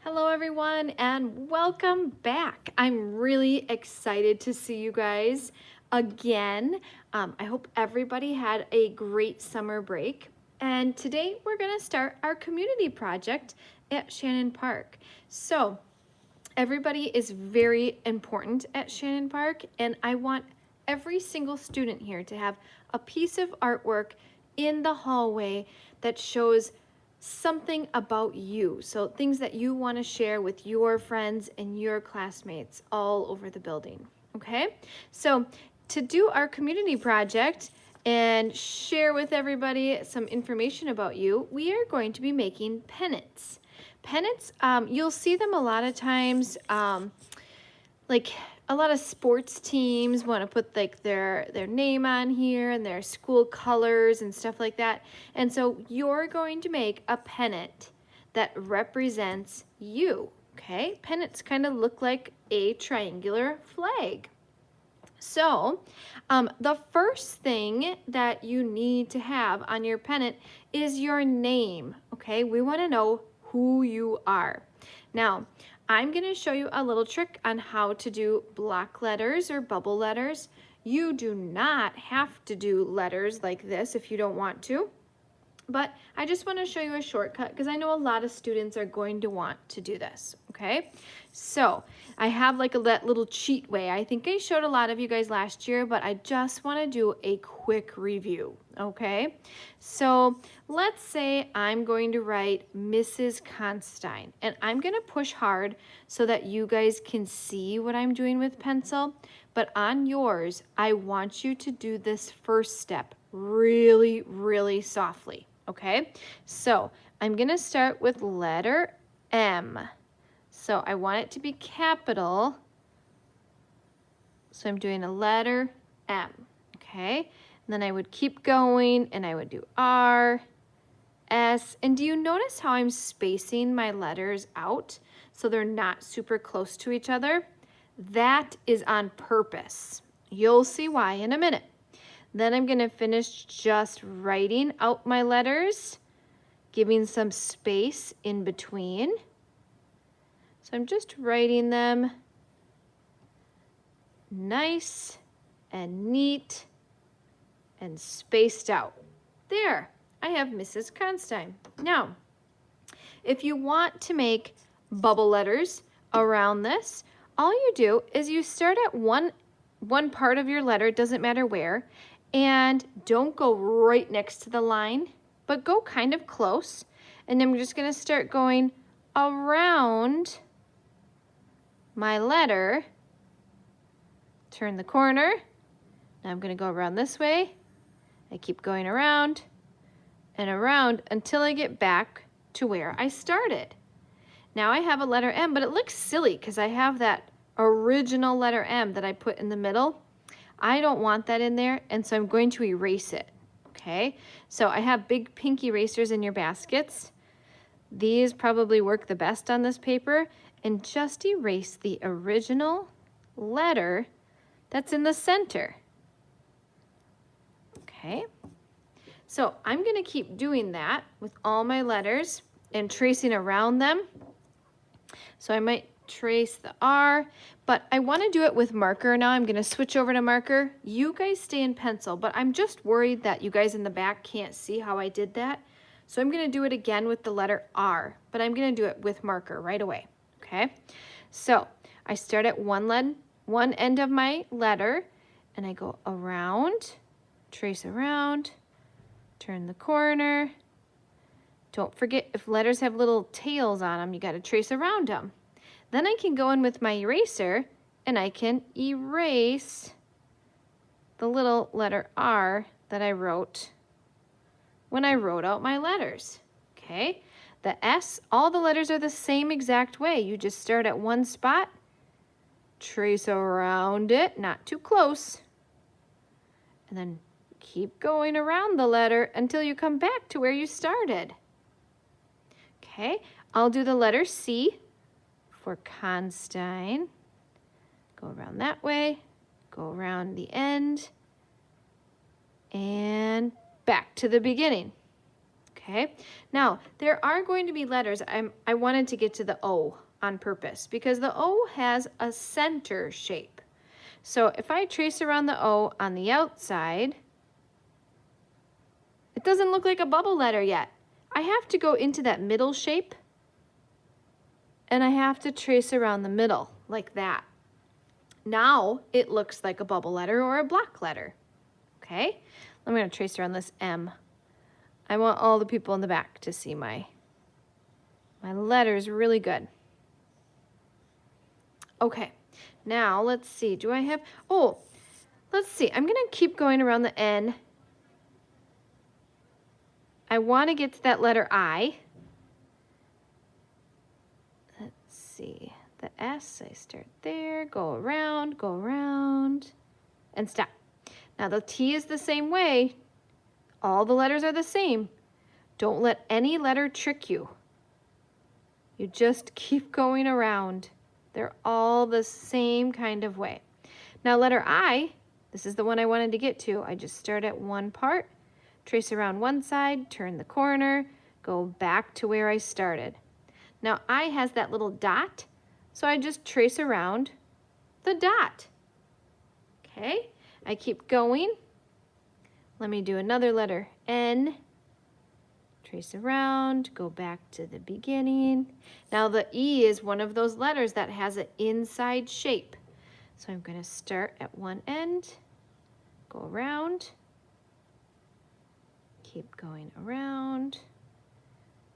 Hello everyone and welcome back. I'm really excited to see you guys again. I hope everybody had a great summer break. And today we're gonna start our community project at Shannon Park. So everybody is very important at Shannon Park, and I want every single student here to have a piece of artwork in the hallway that shows something about you. So things that you want to share with your friends and your classmates all over the building. Okay? So to do our community project and share with everybody some information about you, we are going to be making pennants. Pennants, you'll see them a lot of times, like a lot of sports teams want to put like their name on here and their school colors and stuff like that. And so you're going to make a pennant that represents you, okay? Pennants kind of look like a triangular flag. So the first thing that you need to have on your pennant is your name, okay? We want to know who you are. Now, I'm going to show you a little trick on how to do block letters or bubble letters. You do not have to do letters like this if you don't want to. But I just want to show you a shortcut because I know a lot of students are going to want to do this, okay? So I have like that little cheat way. I think I showed a lot of you guys last year, but I just want to do a quick review, okay? So let's say I'm going to write Mrs. Constein, and I'm going to push hard so that you guys can see what I'm doing with pencil. But on yours, I want you to do this first step really, really softly. Okay, so I'm going to start with letter M. So I want it to be capital. So I'm doing a letter M. Okay, and then I would keep going and I would do R, S. And do you notice how I'm spacing my letters out so they're not super close to each other? That is on purpose. You'll see why in a minute. Then I'm going to finish just writing out my letters, giving some space in between. So I'm just writing them nice and neat and spaced out. There, I have Mrs. Constein. Now, if you want to make bubble letters around this, all you do is you start at one part of your letter, it doesn't matter where, and don't go right next to the line, but go kind of close. And I'm just going to start going around my letter. Turn the corner. Now I'm going to go around this way. I keep going around and around until I get back to where I started. Now I have a letter M, but it looks silly because I have that original letter M that I put in the middle. I don't want that in there, and so I'm going to erase it, okay? So I have big pink erasers in your baskets. These probably work the best on this paper, and just erase the original letter that's in the center, okay? So I'm going to keep doing that with all my letters and tracing around them. So I might trace the R, but I want to do it with marker now. I'm going to switch over to marker. You guys stay in pencil, but I'm just worried that you guys in the back can't see how I did that. So I'm going to do it again with the letter R, but I'm going to do it with marker right away, okay? So I start at one end of my letter, and I go around, trace around, turn the corner. Don't forget, if letters have little tails on them, you got to trace around them. Then I can go in with my eraser and I can erase the little letter R that I wrote when I wrote out my letters, okay? The S, all the letters are the same exact way. You just start at one spot, trace around it, not too close, and then keep going around the letter until you come back to where you started. Okay, I'll do the letter C for Constein. Go around that way, go around the end, and back to the beginning. Okay, now there are going to be letters. I wanted to get to the O on purpose because the O has a center shape. So if I trace around the O on the outside, it doesn't look like a bubble letter yet. I have to go into that middle shape and I have to trace around the middle like that. Now it looks like a bubble letter or a block letter. Okay, I'm going to trace around this M. I want all the people in the back to see my letters really good. Okay, now let's see. Do I have, oh, let's see. I'm going to keep going around the N. I want to get to that letter I. Let's see. The S, I start there, go around, and stop. Now the T is the same way. All the letters are the same. Don't let any letter trick you. You just keep going around. They're all the same kind of way. Now letter I, this is the one I wanted to get to. I just start at one part, trace around one side, turn the corner, go back to where I started. Now I has that little dot, so I just trace around the dot. Okay, I keep going. Let me do another letter, N. Trace around, go back to the beginning. Now the E is one of those letters that has an inside shape. So I'm going to start at one end, go around, keep going around,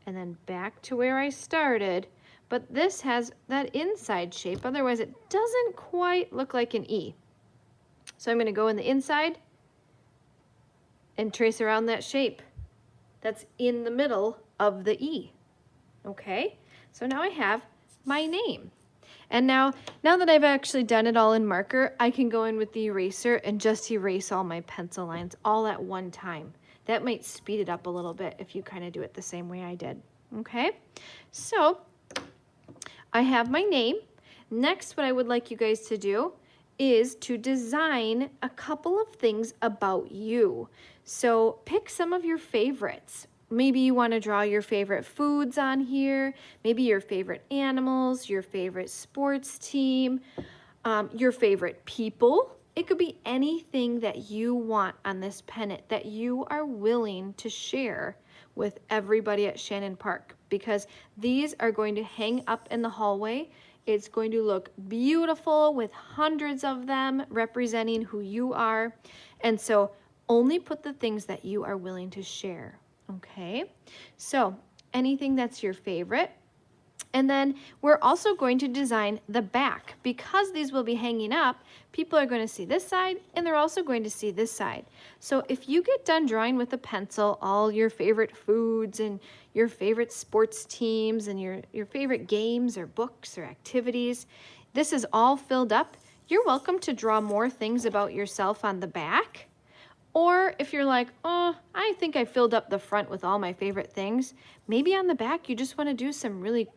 and then back to where I started. But this has that inside shape, otherwise it doesn't quite look like an E. So I'm going to go in the inside and trace around that shape that's in the middle of the E. Okay, so now I have my name. And now that I've actually done it all in marker, I can go in with the eraser and just erase all my pencil lines all at one time. That might speed it up a little bit if you kind of do it the same way I did. Okay, so I have my name. Next, what I would like you guys to do is to design a couple of things about you. So pick some of your favorites. Maybe you want to draw your favorite foods on here, maybe your favorite animals, your favorite sports team, your favorite people. It could be anything that you want on this pennant that you are willing to share with everybody at Shannon Park, because these are going to hang up in the hallway. It's going to look beautiful with hundreds of them representing who you are. And so only put the things that you are willing to share. Okay, so anything that's your favorite. And then we're also going to design the back. Because these will be hanging up, people are going to see this side and they're also going to see this side. So if you get done drawing with a pencil all your favorite foods and your favorite sports teams and your favorite games or books or activities, this is all filled up, you're welcome to draw more things about yourself on the back. Or if you're like, oh, I think I filled up the front with all my favorite things, maybe on the back you just want to do some really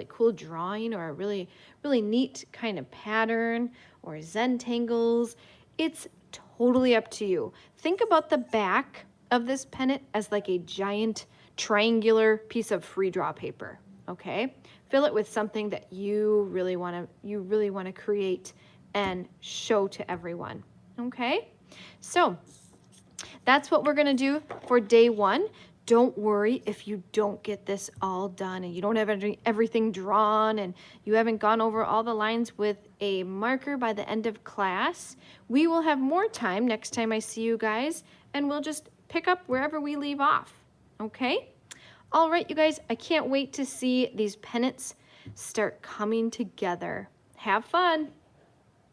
cool drawing or a really neat kind of pattern or Zentangles. It's totally up to you. Think about the back of this pennant as like a giant triangular piece of free draw paper. Okay, fill it with something that you really want to create and show to everyone. Okay, so that's what we're going to do for day one. Don't worry if you don't get this all done and you don't have everything drawn and you haven't gone over all the lines with a marker by the end of class. We will have more time next time I see you guys, and we'll just pick up wherever we leave off. Okay? All right, you guys, I can't wait to see these pennants start coming together. Have fun.